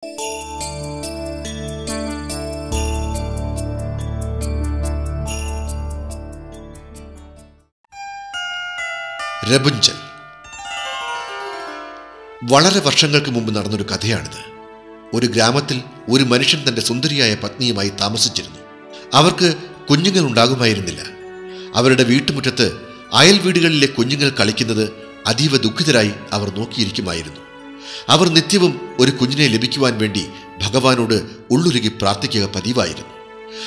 റെപുഞ്ചൽ. വളരെ വർഷങ്ങൾക്ക് മുമ്പ് നടന്നൊരു കഥയാണിത്. ഒരു ഗ്രാമത്തിൽ ഒരു മനുഷ്യൻ തന്റെ സുന്ദരിയായ പത്നിയുമായി താമസിച്ചിരുന്നു. അവർക്ക് കുഞ്ഞുങ്ങൾ ഉണ്ടാകുമായിരുന്നില്ല. അവരുടെ വീട്ടുമുറ്റത്ത് അയൽ വീടുകളിലെ കുഞ്ഞുങ്ങൾ കളിക്കുന്നത് അതീവ ദുഃഖിതരായി അവർ നോക്കിയിരിക്കുമായിരുന്നു. അവർ നിത്യവും ഒരു കുഞ്ഞിനെ ലഭിക്കുവാൻ വേണ്ടി ഭഗവാനോട് ഉള്ളുരുകി പ്രാർത്ഥിക്കുക പതിവായിരുന്നു.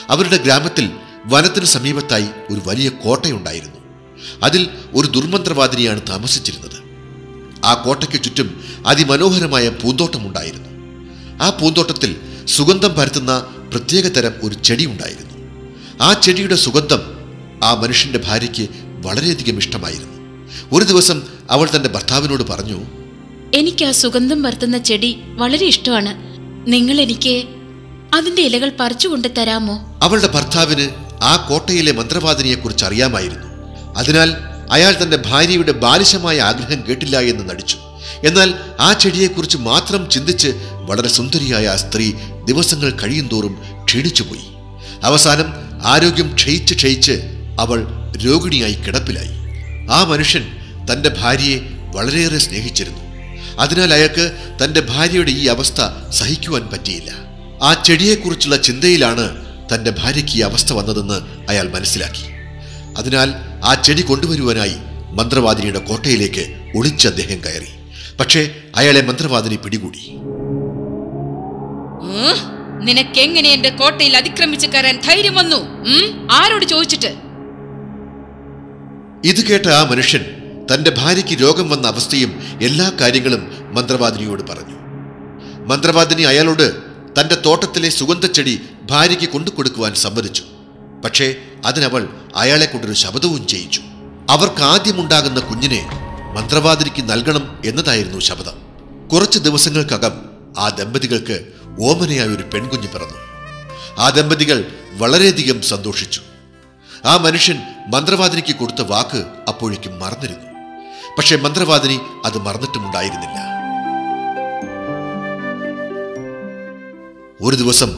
അവരുടെ ഗ്രാമത്തിൽ വനത്തിനു സമീപത്തായി ഒരു വലിയ കോട്ടയുണ്ടായിരുന്നു. അതിൽ ഒരു ദുർമന്ത്രവാദിനിയാണ് താമസിച്ചിരുന്നത്. ആ കോട്ടയ്ക്ക് ചുറ്റും അതിമനോഹരമായ പൂന്തോട്ടമുണ്ടായിരുന്നു. ആ പൂന്തോട്ടത്തിൽ സുഗന്ധം പരത്തുന്ന പ്രത്യേകതരം ഒരു ചെടി ഉണ്ടായിരുന്നു. ആ ചെടിയുടെ സുഗന്ധം ആ മനുഷ്യന്റെ ഭാര്യയ്ക്ക് വളരെയധികം ഇഷ്ടമായിരുന്നു. ഒരു ദിവസം അവൾ തന്റെ ഭർത്താവിനോട് പറഞ്ഞു, എനിക്ക് ആ സുഗന്ധം പരത്തുന്ന ചെടി വളരെ ഇഷ്ടമാണ്. നിങ്ങൾ എനിക്ക് അതിന്റെ ഇലകൾ പറിച്ചുകൊണ്ട് തരാമോ? അവളുടെ ഭർത്താവിന് ആ കോട്ടയിലെ മന്ത്രവാദിനിയെക്കുറിച്ച് അറിയാമായിരുന്നു. അതിനാൽ അയാൾ തന്റെ ഭാര്യയുടെ ബാലിശമായ ആഗ്രഹം കേട്ടില്ല എന്ന് നടിച്ചു. എന്നാൽ ആ ചെടിയെക്കുറിച്ച് മാത്രം ചിന്തിച്ച് വളരെ സുന്ദരിയായ ആ സ്ത്രീ ദിവസങ്ങൾ കഴിയുന്തോറും ക്ഷീണിച്ചുപോയി. അവസാനം ആരോഗ്യം ക്ഷയിച്ച് അവൾ രോഗിണിയായി കിടപ്പിലായി. ആ മനുഷ്യൻ തന്റെ ഭാര്യയെ വളരെയേറെ സ്നേഹിച്ചിരുന്നു. അതിനാൽ അയാൾക്ക് തന്റെ ഭാര്യയുടെ ഈ അവസ്ഥ സഹിക്കുവാൻ പറ്റിയില്ല. ആ ചെടിയെക്കുറിച്ചുള്ള ചിന്തയിലാണ് തന്റെ ഭാര്യയ്ക്ക് ഈ അവസ്ഥ വന്നതെന്ന് അയാൾ മനസ്സിലാക്കി. അതിനാൽ ആ ചെടി കൊണ്ടുവരുവാനായി മന്ത്രവാദിനിയുടെ കോട്ടയിലേക്ക് ഒളിച്ച് അദ്ദേഹം കയറി. പക്ഷേ അയാളെ മന്ത്രവാദിനി പിടികൂടി. നിനക്കെങ്ങനെ എന്റെ കോട്ടയിൽ അതിക്രമിച്ച് കയറാൻ ധൈര്യം വന്നു? ആരോട് ചോദിച്ചിട്ട്? ഇത് കേട്ട ആ മനുഷ്യൻ തന്റെ ഭാര്യയ്ക്ക് രോഗം വന്ന അവസ്ഥയും എല്ലാ കാര്യങ്ങളും മന്ത്രവാദിനിയോട് പറഞ്ഞു. മന്ത്രവാദിനി അയാളോട് തന്റെ തോട്ടത്തിലെ സുഗന്ധച്ചെടി ഭാര്യയ്ക്ക് കൊണ്ടുകൊടുക്കുവാൻ സമ്മതിച്ചു. പക്ഷേ അതിനവൾ അയാളെ കൊണ്ടൊരു ശപഥവും ചെയ്യിച്ചു. അവർക്ക് ആദ്യമുണ്ടാകുന്ന കുഞ്ഞിനെ മന്ത്രവാദിനിക്ക് നൽകണം എന്നതായിരുന്നു ശപഥം. കുറച്ച് ദിവസങ്ങൾക്കകം ആ ദമ്പതികൾക്ക് ഓമനയായ ഒരു പെൺകുഞ്ഞ് പിറന്നു. ആ ദമ്പതികൾ വളരെയധികം സന്തോഷിച്ചു. ആ മനുഷ്യൻ മന്ത്രവാദിനിക്ക് കൊടുത്ത വാക്ക് അപ്പോഴേക്കും മറന്നിരുന്നു. പക്ഷെ മന്ത്രവാദിനി അത് മറന്നിട്ടുമുണ്ടായിരുന്നില്ല. ഒരു ദിവസം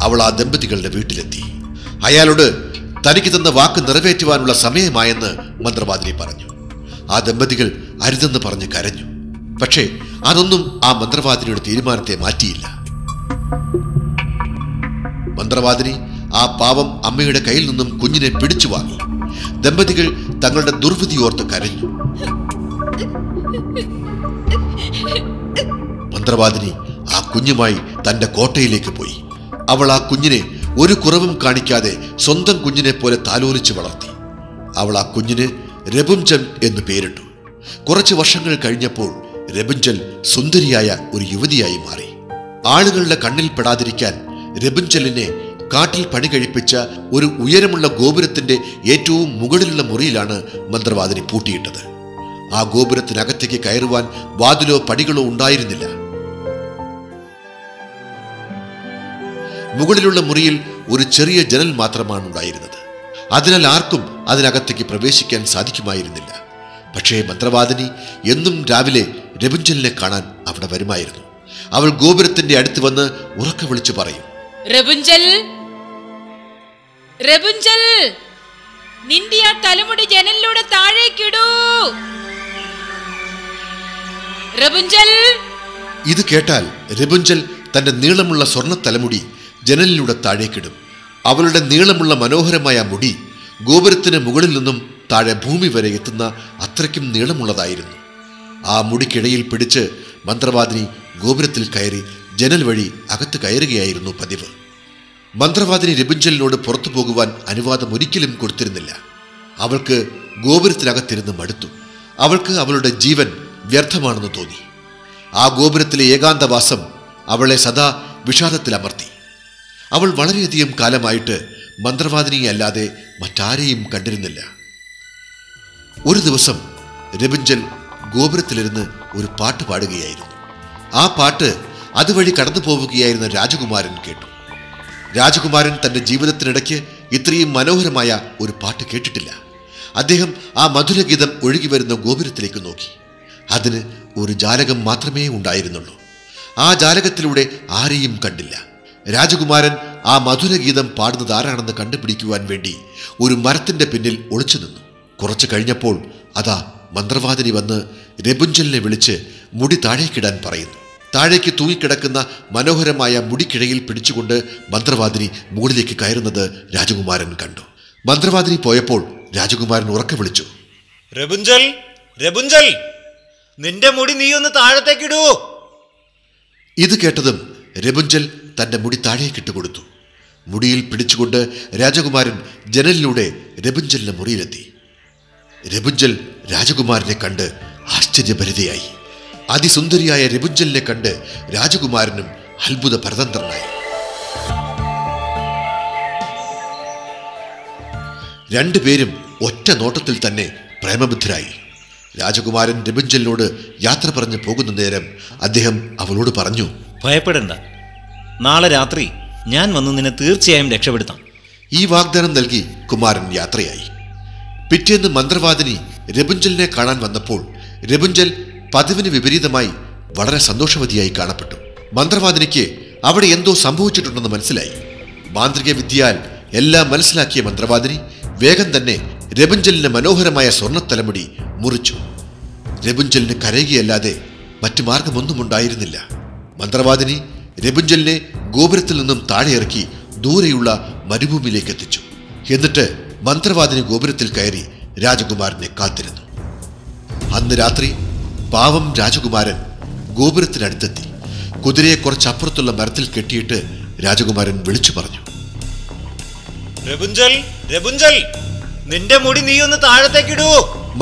അവൾ ആ ദമ്പതികളുടെ വീട്ടിലെത്തി. അയാളോട് തനിക്ക് തന്ന വാക്ക് നിറവേറ്റുവാനുള്ള സമയമായെന്ന് മന്ത്രവാദിനി പറഞ്ഞു. ആ ദമ്പതികൾ അരുതെന്ന് പറഞ്ഞ് കരഞ്ഞു. പക്ഷേ അതൊന്നും ആ മന്ത്രവാദിനിയുടെ തീരുമാനത്തെ മാറ്റിയില്ല. മന്ത്രവാദിനി ആ പാവം അമ്മയുടെ കയ്യിൽ നിന്നും കുഞ്ഞിനെ പിടിച്ചു വാങ്ങി. ദമ്പതികൾ തങ്ങളുടെ ദുർവിധി ഓർത്ത് കരഞ്ഞു. മന്ത്രവാദിനി ആ കുഞ്ഞുമായി തന്റെ കോട്ടയിലേക്ക് പോയി. അവൾ ആ കുഞ്ഞിനെ ഒരു കുറവും കാണിക്കാതെ സ്വന്തം കുഞ്ഞിനെ പോലെ താലോലിച്ച് വളർത്തി. അവൾ ആ കുഞ്ഞിന് റെപുഞ്ചൽ എന്ന് പേരിട്ടു. കുറച്ച് വർഷങ്ങൾ കഴിഞ്ഞപ്പോൾ റെപുഞ്ചൽ സുന്ദരിയായ ഒരു യുവതിയായി മാറി. ആളുകളുടെ കണ്ണിൽ പെടാതിരിക്കാൻ റെപുഞ്ചലിനെ കാട്ടിൽ പണി കഴിപ്പിച്ച ഒരു ഉയരമുള്ള ഗോപുരത്തിന്റെ ഏറ്റവും മുകളിലുള്ള മുറിയിലാണ് മന്ത്രവാദിനി പൂട്ടിയിട്ടത്. ആ ഗോപുരത്തിനകത്തേക്ക് കയറുവാൻ വാതിലോ പടികളോ ഉണ്ടായിരുന്നില്ല. മുകളിലുള്ള മുറിയിൽ ഒരു ചെറിയ ജനൽ മാത്രമാണ് ഉണ്ടായിരുന്നത്. അതിനാൽ ആർക്കും അതിനകത്തേക്ക് പ്രവേശിക്കാൻ സാധിക്കുമായിരുന്നില്ല. പക്ഷേ മന്ത്രവാദിനി എന്നും രാവിലെ റെപുഞ്ചലിനെ കാണാൻ അവിടെ വരുമായിരുന്നു. അവൾ ഗോപുരത്തിന്റെ അടുത്ത് വന്ന് ഉറക്കെ വിളിച്ചു പറയും, റെപുഞ്ചൽ, റെപുഞ്ചൽ, നിന്റെ ആ തലമുടി ജനലിലൂടെ താഴേക്കിടൂ. റെപുഞ്ചൽ. ഇത് കേട്ടാൽ റെപുഞ്ചൽ തന്റെ നീളമുള്ള സ്വർണ്ണ തലമുടി ജനലിലൂടെ താഴേക്കിടും. അവളുടെ നീളമുള്ള മനോഹരമായ മുടി ഗോപുരത്തിന് മുകളിൽ നിന്നും താഴെ ഭൂമി വരെ എത്തുന്ന അത്രയ്ക്കും നീളമുള്ളതായിരുന്നു. ആ മുടിക്കിടയിൽ പിടിച്ച് മന്ത്രവാദിനി ഗോപുരത്തിൽ കയറി ജനൽ വഴി അകത്ത് കയറുകയായിരുന്നു പതിവ്. മന്ത്രവാദിനി റെപുഞ്ചലിനോട് പുറത്തു പോകുവാൻ അനുവാദം ഒരിക്കലും കൊടുത്തിരുന്നില്ല. അവൾക്ക് ഗോപുരത്തിനകത്തിരുന്ന് മടുത്തു. അവൾക്ക് അവളുടെ ജീവൻ വ്യർത്ഥമാണെന്ന് തോന്നി. ആ ഗോപുരത്തിലെ ഏകാന്തവാസം അവളെ സദാ വിഷാദത്തിലമർത്തി. അവൾ വളരെയധികം കാലമായിട്ട് മന്ത്രവാദിനിയെ അല്ലാതെ മറ്റാരെയും കണ്ടിരുന്നില്ല. ഒരു ദിവസം റെപുഞ്ചൽ ഗോപുരത്തിലിരുന്ന് ഒരു പാട്ട് പാടുകയായിരുന്നു. ആ പാട്ട് അതുവഴി കടന്നു പോവുകയായിരുന്ന രാജകുമാരൻ കേട്ടു. രാജകുമാരൻ തന്റെ ജീവിതത്തിനിടയ്ക്ക് ഇത്രയും മനോഹരമായ ഒരു പാട്ട് കേട്ടിട്ടില്ല. അദ്ദേഹം ആ മധുരഗീതം ഒഴുകി വരുന്ന ഗോപുരത്തിലേക്ക് നോക്കി. അതിന് ഒരു ജാലകം മാത്രമേ ഉണ്ടായിരുന്നുള്ളൂ. ആ ജാലകത്തിലൂടെ ആരെയും കണ്ടില്ല. രാജകുമാരൻ ആ മധുരഗീതം പാടുന്നത് ആരാണെന്ന് കണ്ടുപിടിക്കുവാൻ വേണ്ടി ഒരു മരത്തിന്റെ പിന്നിൽ ഒളിച്ചു നിന്നു. കുറച്ചു കഴിഞ്ഞപ്പോൾ അതാ മന്ത്രവാദിനി വന്ന് രപുഞ്ചലിനെ വിളിച്ച് മുടി താഴേക്കിടാൻ പറയുന്നു. താഴേക്ക് തൂങ്ങിക്കിടക്കുന്ന മനോഹരമായ മുടിക്കിഴയിൽ പിടിച്ചുകൊണ്ട് മന്ത്രവാദിനി മുകളിലേക്ക് കയറുന്നത് രാജകുമാരൻ കണ്ടു. മന്ത്രവാദിനി പോയപ്പോൾ രാജകുമാരൻ ഉറക്കെ വിളിച്ചു, രപുഞ്ചൽ, രപുഞ്ചൽ, നിന്റെ മുടി നീ ഒന്ന് താഴത്തേക്കിടൂ. ഇത് കേട്ടതും രപുഞ്ചൽ തന്റെ മുടി താഴേക്കിട്ട് കൊടുത്തു. മുടിയിൽ പിടിച്ചുകൊണ്ട് രാജകുമാരൻ ജനലിലൂടെ രപുഞ്ചലിന്റെ മുറിയിലെത്തി. രപുഞ്ചൽ രാജകുമാരനെ കണ്ട് ആശ്ചര്യഭരിതയായി. അതിസുന്ദരിയായ രപുഞ്ചലിനെ കണ്ട് രാജകുമാരനും അത്ഭുത പരതന്ത്രനായി. രണ്ടുപേരും ഒറ്റ നോട്ടത്തിൽ തന്നെ പ്രേമബദ്ധരായി. രാജകുമാരൻ രപുഞ്ചലിനോട് യാത്ര പറഞ്ഞു പോകുന്ന നേരം അദ്ദേഹം അവളോട് പറഞ്ഞു, ഭയപ്പെടണ്ട, നാളെ രാത്രി ഞാൻ വന്ന് നിന്നെ തീർച്ചയായും രക്ഷപ്പെടുത്താം. ഈ വാഗ്ദാനം നൽകി കുമാരൻ യാത്രയായി. പിറ്റേന്ന് മന്ത്രവാദിനി രപുഞ്ചലിനെ കാണാൻ വന്നപ്പോൾ രപുഞ്ചൽ പതിവിന് വിപരീതമായി വളരെ സന്തോഷവതിയായി കാണപ്പെട്ടു. മന്ത്രവാദിനിക്ക് അവിടെ എന്തോ സംഭവിച്ചിട്ടുണ്ടെന്ന് മനസ്സിലായി. മാന്ത്രിക വിദ്യയാൽ എല്ലാം മനസ്സിലാക്കിയ മന്ത്രവാദിനി വേഗം തന്നെ രപുഞ്ചലിന്റെ മനോഹരമായ സ്വർണ്ണത്തലമുടി മുറിച്ചു. രപുഞ്ചലിന് കരയുകയല്ലാതെ മറ്റു മാർഗമൊന്നും ഉണ്ടായിരുന്നില്ല. മന്ത്രവാദിനി രപുഞ്ചലിനെ ഗോപുരത്തിൽ നിന്നും താഴെ ഇറക്കി ദൂരെയുള്ള മരുഭൂമിയിലേക്ക് എത്തിച്ചു. എന്നിട്ട് മന്ത്രവാദിനി ഗോപുരത്തിൽ കയറി രാജകുമാരനെ കാത്തിരുന്നു. അന്ന് രാത്രി പാവം രാജകുമാരൻ ഗോപുരത്തിനടുത്തെത്തി. കുതിരയെ കുറച്ചപ്പുറത്തുള്ള മരത്തിൽ കെട്ടിയിട്ട് രാജകുമാരൻ വിളിച്ചു പറഞ്ഞു, രപുഞ്ചൽ, രപുഞ്ചൽ, നിന്റെ മുടി നീ ഒന്ന് താഴത്തേക്കിടൂ.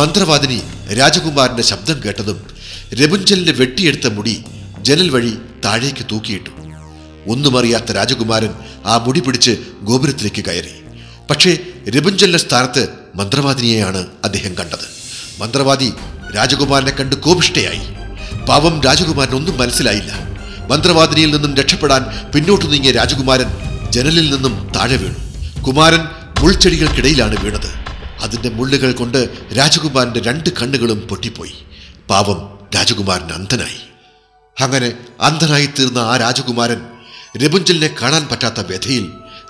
മന്ത്രവാദിനി രാജകുമാരന്റെ ശബ്ദം കേട്ടതും രപുഞ്ചലിന്റെ വെട്ടിയെടുത്ത മുടി ജനൽ വഴി താഴേക്ക് തൂക്കിയിട്ടു. ഒന്നും അറിയാത്ത രാജകുമാരൻ ആ മുടി പിടിച്ച് ഗോപുരത്തിലേക്ക് കയറി. പക്ഷേ രപുഞ്ചലിന്റെ സ്ഥാനത്ത് മന്ത്രവാദിനിയെയാണ് അദ്ദേഹം കണ്ടത്. മന്ത്രവാദി രാജകുമാരനെ കണ്ട് കോപിഷ്ഠയായി. പാവം രാജകുമാരൻ ഒന്നും മനസ്സിലായില്ല. മന്ത്രവാദിനിയിൽ നിന്നും രക്ഷപ്പെടാൻ പിന്നോട്ടു നീങ്ങിയ രാജകുമാരൻ ജനലിൽ നിന്നും താഴെ വീണു. കുമാരൻ മുൾച്ചെടികൾക്കിടയിലാണ് വീണത്. അതിന്റെ മുള്ളുകൾ കൊണ്ട് രാജകുമാരന്റെ 2 കണ്ണുകളും പൊട്ടിപ്പോയി. പാവം രാജകുമാരൻ അന്ധനായി. അങ്ങനെ അന്ധനായി തീർന്ന ആ രാജകുമാരൻ രപുഞ്ചലിനെ കാണാൻ പറ്റാത്ത വ്യഥയിൽ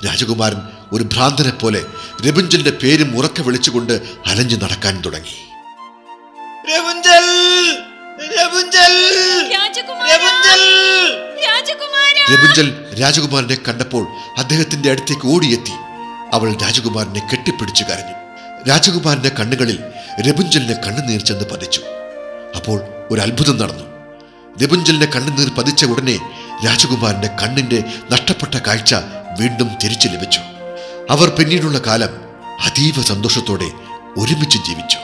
രാജകുമാരൻ ഒരു ഭ്രാന്തനെ പോലെ രപുഞ്ചലിന്റെ പേരും ഉറക്കെ വിളിച്ചുകൊണ്ട് അലഞ്ഞു നടക്കാൻ തുടങ്ങി. രപുഞ്ചൽ, രപുഞ്ചൽ, രപുഞ്ചൽ. രപുഞ്ചൽ രാജകുമാരനെ കണ്ടപ്പോൾ അദ്ദേഹത്തിന്റെ അടുത്തേക്ക് ഓടിയെത്തി. അവൾ രാജകുമാരനെ കെട്ടിപ്പിടിച്ചു കരഞ്ഞു. രാജകുമാരന്റെ കണ്ണുകളിൽ രപുഞ്ചലിന്റെ കണ്ണുനീർ ചെന്ന് പതിച്ചു. അപ്പോൾ ഒരു അത്ഭുതം നടന്നു. രപുഞ്ചലിന്റെ കണ്ണുനീർ പതിച്ച ഉടനെ രാജകുമാരന്റെ കണ്ണിന്റെ നഷ്ടപ്പെട്ട കാഴ്ച വീണ്ടും തിരിച്ചു ലഭിച്ചു. അവർ പിന്നീടുള്ള കാലം അതീവ സന്തോഷത്തോടെ ഒരുമിച്ച് ജീവിച്ചു.